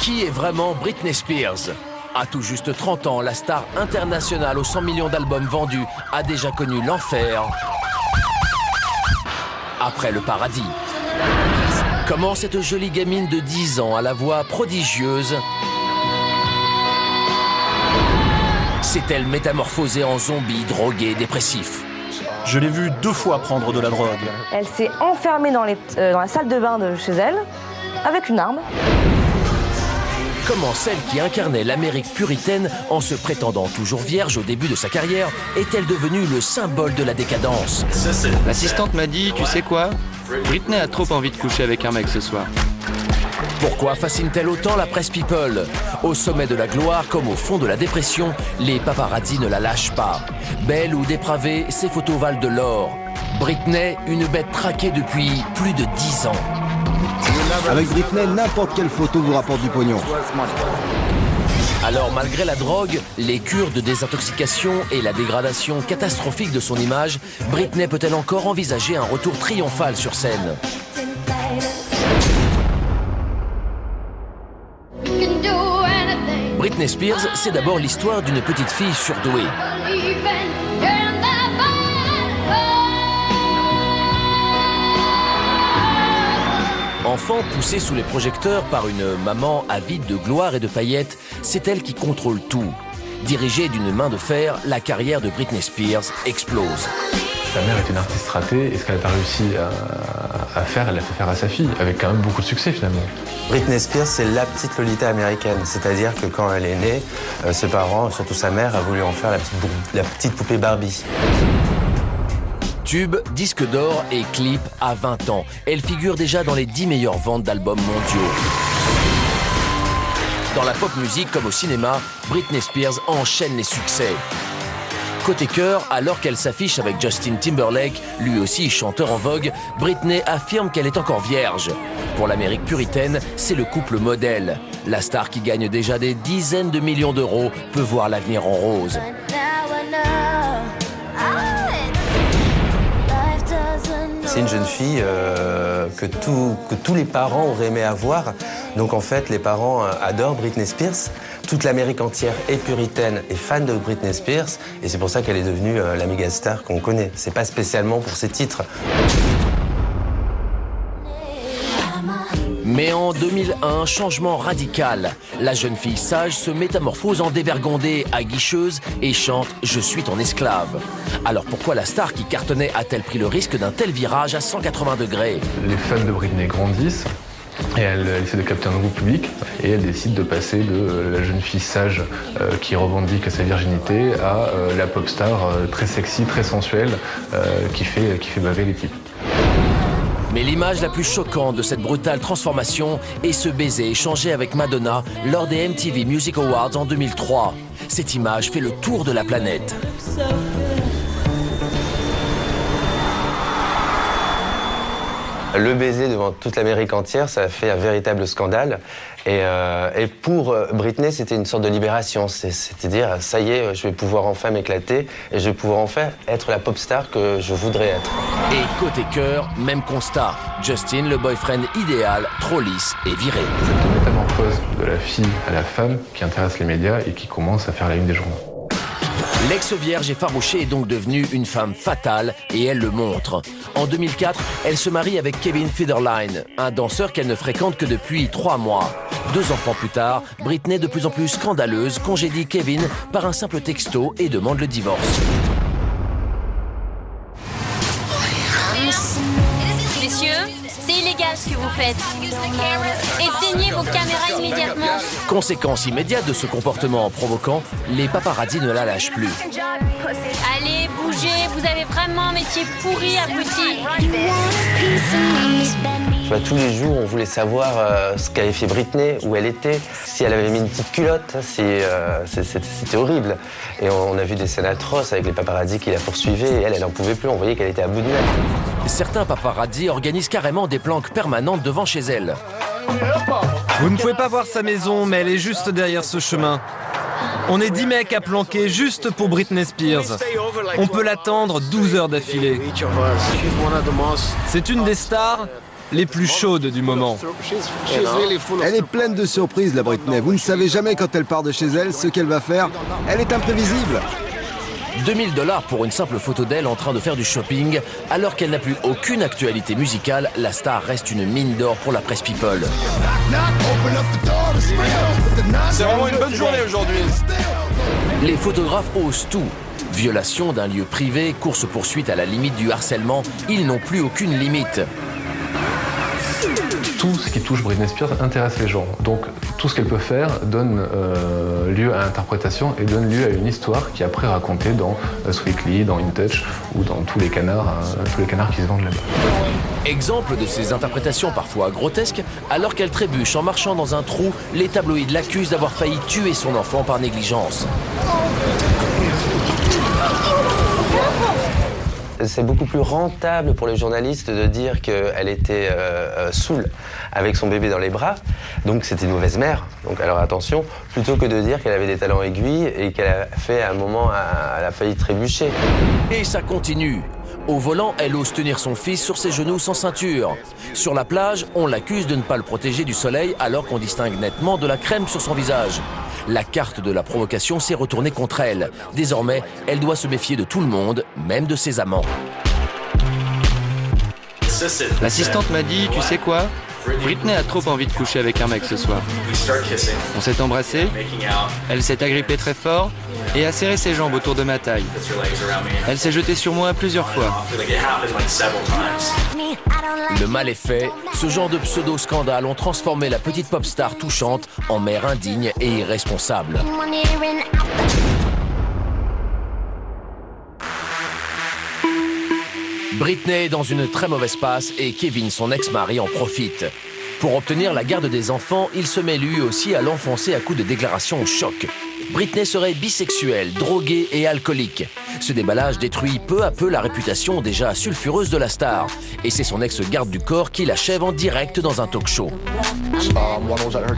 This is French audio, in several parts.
Qui est vraiment Britney Spears? À tout juste 30 ans, la star internationale aux 100 millions d'albums vendus a déjà connu l'enfer après le paradis. Comment cette jolie gamine de 10 ans à la voix prodigieuse s'est-elle métamorphosée en zombie, drogué, dépressif? Je l'ai vue 2 fois prendre de la drogue. Elle s'est enfermée dans la salle de bain de chez elle, avec une arme. Comment celle qui incarnait l'Amérique puritaine en se prétendant toujours vierge au début de sa carrière est-elle devenue le symbole de la décadence? L'assistante m'a dit, tu sais quoi? Britney a trop envie de coucher avec un mec ce soir. Pourquoi fascine-t-elle autant la presse people? Au sommet de la gloire comme au fond de la dépression, les paparazzis ne la lâchent pas. Belle ou dépravée, ses photos valent de l'or. Britney, une bête traquée depuis plus de 10 ans. Avec Britney, n'importe quelle photo vous rapporte du pognon. Alors malgré la drogue, les cures de désintoxication et la dégradation catastrophique de son image, Britney peut-elle encore envisager un retour triomphal sur scène? Britney Spears, c'est d'abord l'histoire d'une petite fille surdouée. Enfant poussée sous les projecteurs par une maman avide de gloire et de paillettes, c'est elle qui contrôle tout. Dirigée d'une main de fer, la carrière de Britney Spears explose. Sa mère est une artiste ratée et ce qu'elle n'a pas réussi à faire, elle l'a fait faire à sa fille, avec quand même beaucoup de succès finalement. Britney Spears, c'est la petite Lolita américaine. C'est-à-dire que quand elle est née, ses parents, surtout sa mère, a voulu en faire la petite poupée Barbie. Tube, disque d'or et clip à 20 ans. Elle figure déjà dans les 10 meilleures ventes d'albums mondiaux. Dans la pop music comme au cinéma, Britney Spears enchaîne les succès. Côté cœur, alors qu'elle s'affiche avec Justin Timberlake, lui aussi chanteur en vogue, Britney affirme qu'elle est encore vierge. Pour l'Amérique puritaine, c'est le couple modèle. La star qui gagne déjà des dizaines de millions d'euros peut voir l'avenir en rose. C'est une jeune fille que tous les parents auraient aimé avoir. Donc en fait, les parents adorent Britney Spears. Toute l'Amérique entière est puritaine et fan de Britney Spears. Et c'est pour ça qu'elle est devenue la méga star qu'on connaît. C'est pas spécialement pour ses titres. Mais en 2001, changement radical. La jeune fille sage se métamorphose en dévergondée aguicheuse et chante « Je suis ton esclave ». Alors pourquoi la star qui cartonnait a-t-elle pris le risque d'un tel virage à 180 degrés? Les fans de Britney grandissent et elle essaie de capter un nouveau public et elle décide de passer de la jeune fille sage qui revendique sa virginité à la pop star très sexy, très sensuelle qui fait baver les types. Mais l'image la plus choquante de cette brutale transformation est ce baiser échangé avec Madonna lors des MTV Music Awards en 2003. Cette image fait le tour de la planète. Le baiser devant toute l'Amérique entière, ça a fait un véritable scandale. Et pour Britney, c'était une sorte de libération. C'est-à-dire, ça y est, je vais pouvoir enfin m'éclater et je vais pouvoir enfin être la pop star que je voudrais être. Et côté cœur, même constat. Justin, le boyfriend idéal, trop lisse et viré. Cette métamorphose de la fille à la femme qui intéresse les médias et qui commence à faire la une des journaux. L'ex-vierge effarouchée est donc devenue une femme fatale et elle le montre. En 2004, elle se marie avec Kevin Federline, un danseur qu'elle ne fréquente que depuis 3 mois. 2 enfants plus tard, Britney, de plus en plus scandaleuse, congédie Kevin par un simple texto et demande le divorce. Messieurs, c'est illégal ce que vous faites. Éteignez vos caméras immédiatement. Conséquence immédiate de ce comportement provoquant, les paparazzis ne la lâchent plus. Allez, bougez, vous avez vraiment un métier pourri, abruti. Tous les jours, on voulait savoir ce qu'avait fait Britney, où elle était, si elle avait mis une petite culotte. C'était horrible. Et on a vu des scènes atroces avec les paparazzis qui la poursuivaient. Et elle n'en pouvait plus. On voyait qu'elle était à bout de nerfs. Certains paparazzis organisent carrément des planques permanentes devant chez elle. Vous ne pouvez pas voir sa maison, mais elle est juste derrière ce chemin. On est 10 mecs à planquer juste pour Britney Spears. On peut l'attendre 12 heures d'affilée. C'est une des stars les plus chaudes du moment. Elle est pleine de surprises, la Britney. Vous ne savez jamais quand elle part de chez elle ce qu'elle va faire. Elle est imprévisible. 2000 $ pour une simple photo d'elle en train de faire du shopping. Alors qu'elle n'a plus aucune actualité musicale, la star reste une mine d'or pour la presse people. C'est vraiment une bonne journée aujourd'hui. Les photographes osent tout. Violation d'un lieu privé, course-poursuite à la limite du harcèlement, ils n'ont plus aucune limite. Tout ce qui touche Britney Spears intéresse les gens. Donc tout ce qu'elle peut faire donne lieu à interprétation et donne lieu à une histoire qui est après racontée dans Strictly, dans In Touch ou dans tous les canards qui se vendent là-bas. Exemple de ces interprétations parfois grotesques, alors qu'elle trébuche en marchant dans un trou, les tabloïds l'accusent d'avoir failli tuer son enfant par négligence. C'est beaucoup plus rentable pour les journalistes de dire qu'elle était saoule avec son bébé dans les bras, donc c'était une mauvaise mère, donc alors attention, plutôt que de dire qu'elle avait des talents aiguilles et qu'elle a fait à un moment, elle a failli trébucher. Et ça continue. Au volant, elle ose tenir son fils sur ses genoux sans ceinture. Sur la plage, on l'accuse de ne pas le protéger du soleil alors qu'on distingue nettement de la crème sur son visage. La carte de la provocation s'est retournée contre elle. Désormais, elle doit se méfier de tout le monde, même de ses amants. L'assistante m'a dit, tu sais quoi ? Britney a trop envie de coucher avec un mec ce soir. On s'est embrassé, elle s'est agrippée très fort et a serré ses jambes autour de ma taille. Elle s'est jetée sur moi plusieurs fois. Le mal est fait, ce genre de pseudo-scandales ont transformé la petite pop star touchante en mère indigne et irresponsable. Britney est dans une très mauvaise passe et Kevin, son ex-mari, en profite. Pour obtenir la garde des enfants, il se met lui aussi à l'enfoncer à coups de déclarations au choc. Britney serait bisexuelle, droguée et alcoolique. Ce déballage détruit peu à peu la réputation déjà sulfureuse de la star. Et c'est son ex-garde du corps qui l'achève en direct dans un talk show.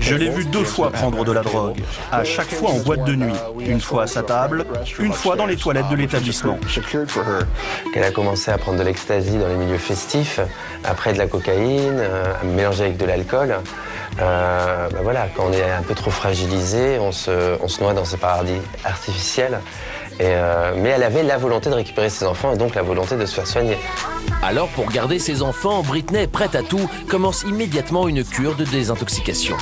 Je l'ai vu 2 fois prendre de la drogue, à chaque fois en boîte de nuit, une fois à sa table, une fois dans les toilettes de l'établissement. Qu'elle a commencé à prendre de l'ecstasy dans les milieux festifs, après de la cocaïne, mélangée avec de l'alcool. Voilà, quand on est un peu trop fragilisé, on se noie dans ces paradis artificiels. Mais elle avait la volonté de récupérer ses enfants et donc la volonté de se faire soigner. Alors pour garder ses enfants, Britney, prête à tout, commence immédiatement une cure de désintoxication.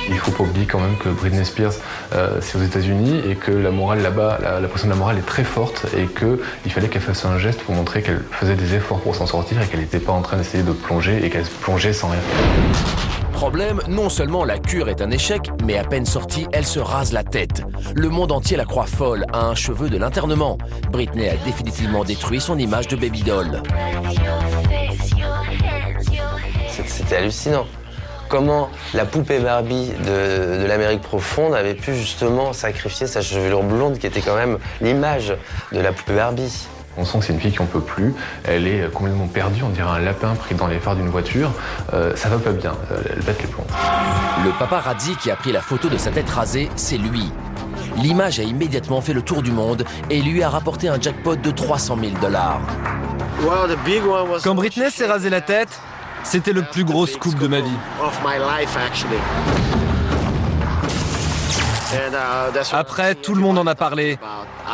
Il ne faut pas oublier quand même que Britney Spears, c'est aux États-Unis et que la morale là-bas, la pression de la morale est très forte et qu'il fallait qu'elle fasse un geste pour montrer qu'elle faisait des efforts pour s'en sortir et qu'elle n'était pas en train d'essayer de plonger et qu'elle plongeait sans rien faire. Problème, non seulement la cure est un échec, mais à peine sortie, elle se rase la tête. Le monde entier la croit folle, à un cheveu de l'internement. Britney a définitivement détruit son image de baby doll. C'était hallucinant. Comment la poupée Barbie de l'Amérique profonde avait pu justement sacrifier sa chevelure blonde qui était quand même l'image de la poupée Barbie. On sent que c'est une fille qui n'en peut plus, elle est complètement perdue, on dirait un lapin pris dans les phares d'une voiture. Ça va pas bien, elle pète les plombs. Le paparazzi qui a pris la photo de sa tête rasée, c'est lui. L'image a immédiatement fait le tour du monde et lui a rapporté un jackpot de 300 000 $. Quand Britney s'est rasé la tête, c'était le plus gros scoop de ma vie. Après, tout le monde en a parlé.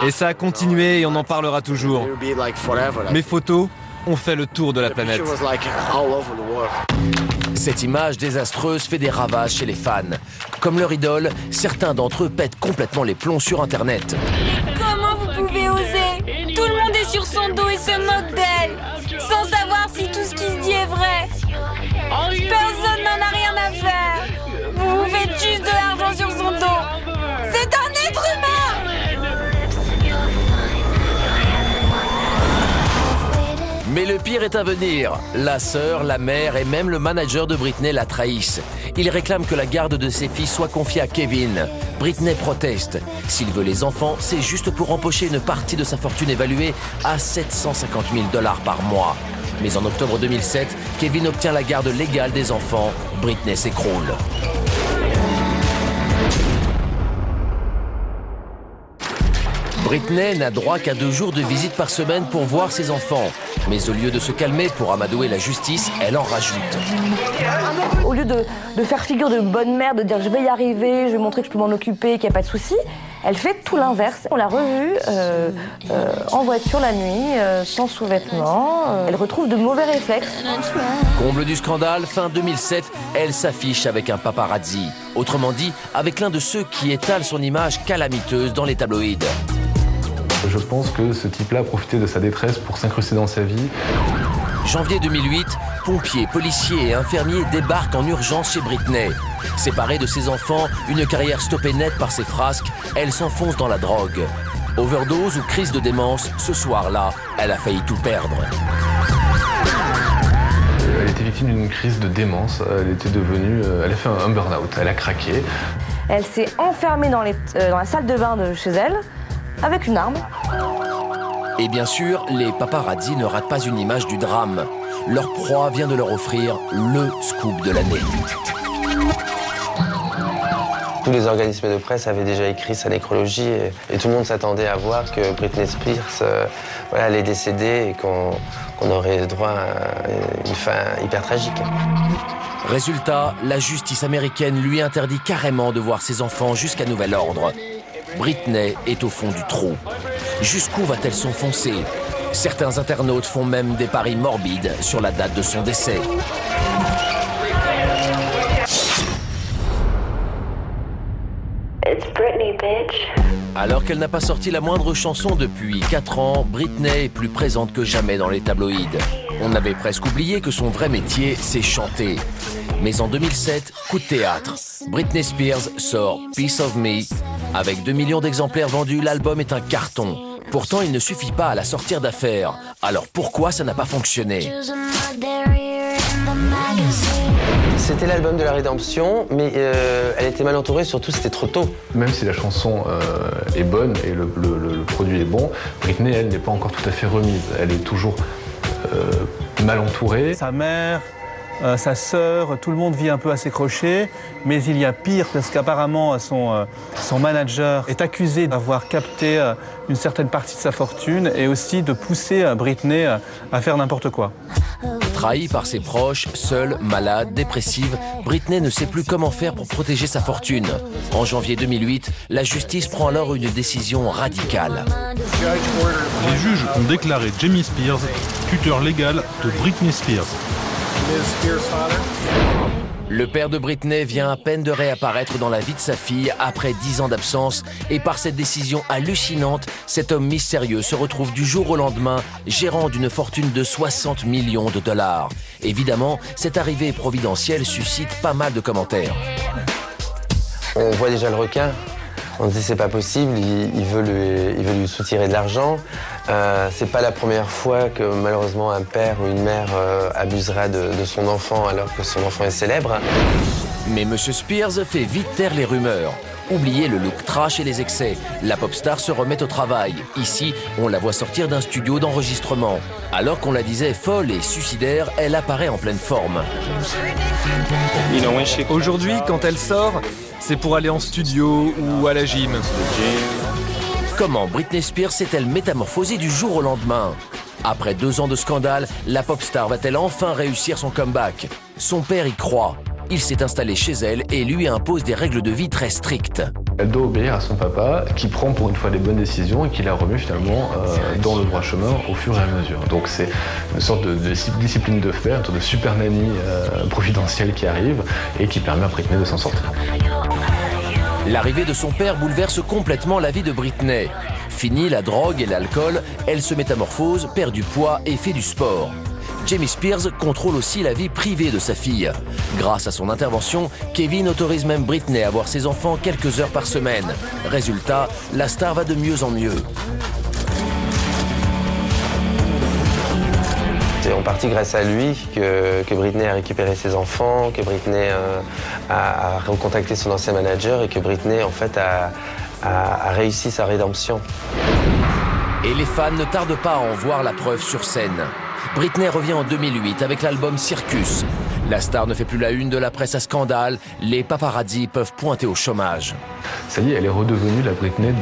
Et ça a continué et on en parlera toujours. Mes photos ont fait le tour de la planète. Cette image désastreuse fait des ravages chez les fans. Comme leur idole, certains d'entre eux pètent complètement les plombs sur Internet. Comment vous pouvez oser? Tout le monde est sur son dos et se moque d'elle, sans savoir si tout ce qui se dit est vrai. Personne n'en a rien à faire. Vous vous faites juste de l'argent sur son dos. C'est un être humain! Mais le pire est à venir. La sœur, la mère et même le manager de Britney la trahissent. Ils réclament que la garde de ses filles soit confiée à Kevin. Britney proteste. S'il veut les enfants, c'est juste pour empocher une partie de sa fortune évaluée à 750 000 $ par mois. Mais en octobre 2007, Kevin obtient la garde légale des enfants. Britney s'écroule. Britney n'a droit qu'à 2 jours de visite par semaine pour voir ses enfants. Mais au lieu de se calmer pour amadouer la justice, elle en rajoute. Au lieu de faire figure de bonne mère, de dire je vais y arriver, je vais montrer que je peux m'en occuper, qu'il n'y a pas de souci, elle fait tout l'inverse. On l'a revue en voiture la nuit, sans sous-vêtements. Elle retrouve de mauvais réflexes. Comble du scandale, fin 2007, elle s'affiche avec un paparazzi. Autrement dit, avec l'un de ceux qui étalent son image calamiteuse dans les tabloïds. Je pense que ce type-là a profité de sa détresse pour s'incruster dans sa vie. Janvier 2008, pompiers, policiers et infirmiers débarquent en urgence chez Britney. Séparée de ses enfants, une carrière stoppée net par ses frasques, elle s'enfonce dans la drogue. Overdose ou crise de démence, ce soir-là, elle a failli tout perdre. Elle était victime d'une crise de démence. Elle a fait un burn-out, elle a craqué. Elle s'est enfermée dans la salle de bain de chez elle, avec une arme. Et bien sûr, les paparazzi ne ratent pas une image du drame. Leur proie vient de leur offrir le scoop de l'année. Tous les organismes de presse avaient déjà écrit sa nécrologie et tout le monde s'attendait à voir que Britney Spears allait décéder et qu'on aurait droit à une fin hyper tragique. Résultat, la justice américaine lui interdit carrément de voir ses enfants jusqu'à nouvel ordre. Britney est au fond du trou. Jusqu'où va-t-elle s'enfoncer? Certains internautes font même des paris morbides sur la date de son décès. It's Britney, bitch. Alors qu'elle n'a pas sorti la moindre chanson depuis 4 ans, Britney est plus présente que jamais dans les tabloïds. On avait presque oublié que son vrai métier, c'est chanter. Mais en 2007, coup de théâtre. Britney Spears sort Piece of Me. Avec 2 millions d'exemplaires vendus, l'album est un carton. Pourtant, il ne suffit pas à la sortir d'affaires. Alors pourquoi ça n'a pas fonctionné? C'était l'album de la rédemption, mais elle était mal entourée, surtout c'était trop tôt. Même si la chanson est bonne et le produit est bon, Britney, elle, n'est pas encore tout à fait remise. Elle est toujours mal entourée. Sa mère, sa sœur, tout le monde vit un peu à ses crochets, mais il y a pire parce qu'apparemment son manager est accusé d'avoir capté une certaine partie de sa fortune et aussi de pousser Britney à faire n'importe quoi. Trahie par ses proches, seule, malade, dépressive, Britney ne sait plus comment faire pour protéger sa fortune. En janvier 2008, la justice prend alors une décision radicale. Les juges ont déclaré Jamie Spears tuteur légal de Britney Spears. Le père de Britney vient à peine de réapparaître dans la vie de sa fille après 10 ans d'absence et par cette décision hallucinante, cet homme mystérieux se retrouve du jour au lendemain gérant d'une fortune de 60 millions de dollars. Évidemment, cette arrivée providentielle suscite pas mal de commentaires. On voit déjà le requin. On se dit c'est pas possible, il veut lui soutirer de l'argent. C'est pas la première fois que malheureusement un père ou une mère abusera de son enfant alors que son enfant est célèbre. Mais M. Spears fait vite taire les rumeurs. Oubliez le look trash et les excès. La pop star se remet au travail. Ici, on la voit sortir d'un studio d'enregistrement. Alors qu'on la disait folle et suicidaire, elle apparaît en pleine forme. Aujourd'hui, quand elle sort, c'est pour aller en studio ou à la gym. Comment Britney Spears s'est-elle métamorphosée du jour au lendemain? Après 2 ans de scandale, la pop star va-t-elle enfin réussir son comeback? Son père y croit. Il s'est installé chez elle et lui impose des règles de vie très strictes. Elle doit obéir à son papa, qui prend pour une fois les bonnes décisions et qui la remet finalement dans le droit chemin au fur et à mesure. Donc c'est une sorte de discipline de fer, une sorte de super nanny providentielle qui arrive et qui permet à Britney de s'en sortir. L'arrivée de son père bouleverse complètement la vie de Britney. Fini la drogue et l'alcool, elle se métamorphose, perd du poids et fait du sport. Jamie Spears contrôle aussi la vie privée de sa fille. Grâce à son intervention, Kevin autorise même Britney à voir ses enfants quelques heures par semaine. Résultat, la star va de mieux en mieux. C'est en partie grâce à lui que Britney a récupéré ses enfants, que Britney a recontacté son ancien manager et que Britney en fait a réussi sa rédemption. Et les fans ne tardent pas à en voir la preuve sur scène. Britney revient en 2008 avec l'album Circus. La star ne fait plus la une de la presse à scandale, les paparazzi peuvent pointer au chômage. ça y est, elle est redevenue la Britney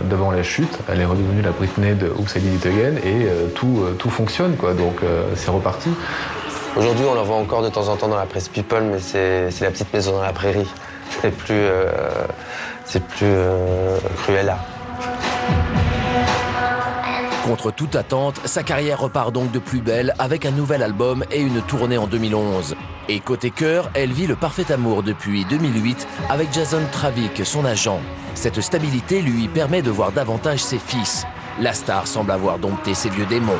d'avant la chute, elle est redevenue la Britney de Oops, I Did It Again, et tout fonctionne, quoi, donc c'est reparti. Aujourd'hui, on la voit encore de temps en temps dans la presse People, mais c'est la petite maison dans la prairie. C'est plus Cruella. Contre toute attente, sa carrière repart donc de plus belle avec un nouvel album et une tournée en 2011. Et côté cœur, elle vit le parfait amour depuis 2008 avec Jason Travick, son agent. Cette stabilité lui permet de voir davantage ses fils. La star semble avoir dompté ses vieux démons.